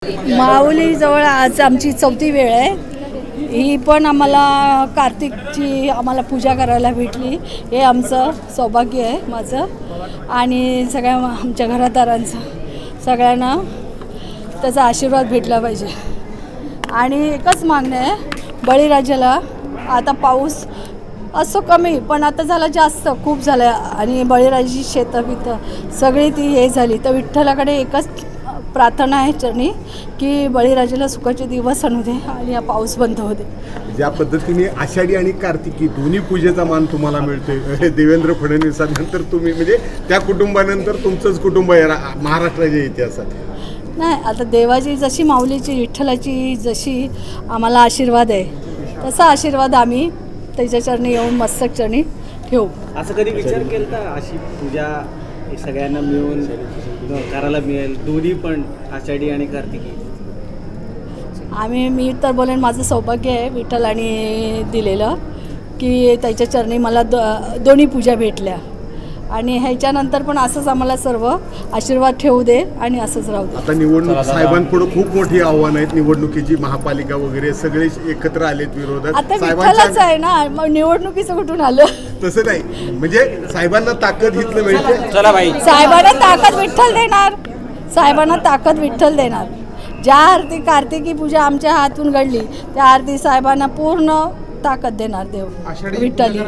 माऊलीजवळ आज आमची 4थी वेळ आहे. ही पण आम्हाला कार्तिकची आम्हाला पूजा करायला भेटली. हे आमचं सौभाग्य आहे माझं आणि सगळ्या आमच्या घरादारांचं सगळ्यांना त्याचा आशीर्वाद भेटला पाहिजे. आणि एकच मागणं आहे, बळीराजाला आता पाऊस असं कमी पण आता झाला जास्त, खूप झालं आणि बळीराजाची शेतं बितं सगळी ती हे झाली. तर विठ्ठलाकडे एकच प्रार्थना आहे चरणी की बळीराजाला सुखाचे दिवस आणू दे आणि हा पाऊस बंद होऊ दे. ज्या पद्धतीने आषाढी आणि कार्तिकी दोन्ही पूजेचा मान तुम्हाला मिळतोय, देवेंद्र फडणवीसांनंतर तुम्ही म्हणजे त्या कुटुंबानंतर तुमचंच कुटुंब आहे महाराष्ट्राच्या इतिहासात. नाही, आता देवाची जशी माऊलीची विठ्ठलाची जशी आम्हाला आशीर्वाद आहे तसा आशीर्वाद आम्ही त्याच्या चरणी येऊन मस्तक चरणी ठेवू. असं कधी विचार केला का अशी पूजा सगळ्यांना मिळून करायला मिळेल, दोन्ही पण आषाढी आणि कार्तिकी? मी तर बोलेन माझं सौभाग्य आहे विठ्ठलाने दिलेलं की त्याच्या चरणी मला दोन्ही पूजा भेटल्या आणि ह्याच्यानंतर पण असंच आम्हाला सर्व आशीर्वाद ठेवू दे आणि असंच राहू दे. आता निवडणूक साहेबांपुढे खूप मोठी आव्हानं आहेत, निवडणुकीची, महापालिका वगैरे सगळे एकत्र आलेत विरोधात. आता विठ्ठलच आहे ना, मग निवडणुकीचं कुठून आलं? तसं नाही, म्हणजे साहेबांना ताकद हितलं मिळते. चला बाई, साहेबांना ताकद विठ्ठल देणार, साहेबांना ताकद विठ्ठल देणार. ज्या आरती कार्तिकी पूजा आमच्या हातून घडली त्या आरती साहेबांना पूर्ण ताकद देणार देव विठ्ठली.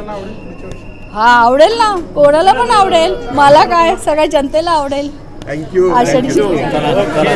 हा, आवडेल ना, कोणाला पण आवडेल, मला काय, सगळ्या जनतेला आवडेल. थँक्यू. आषाढीची पूजा.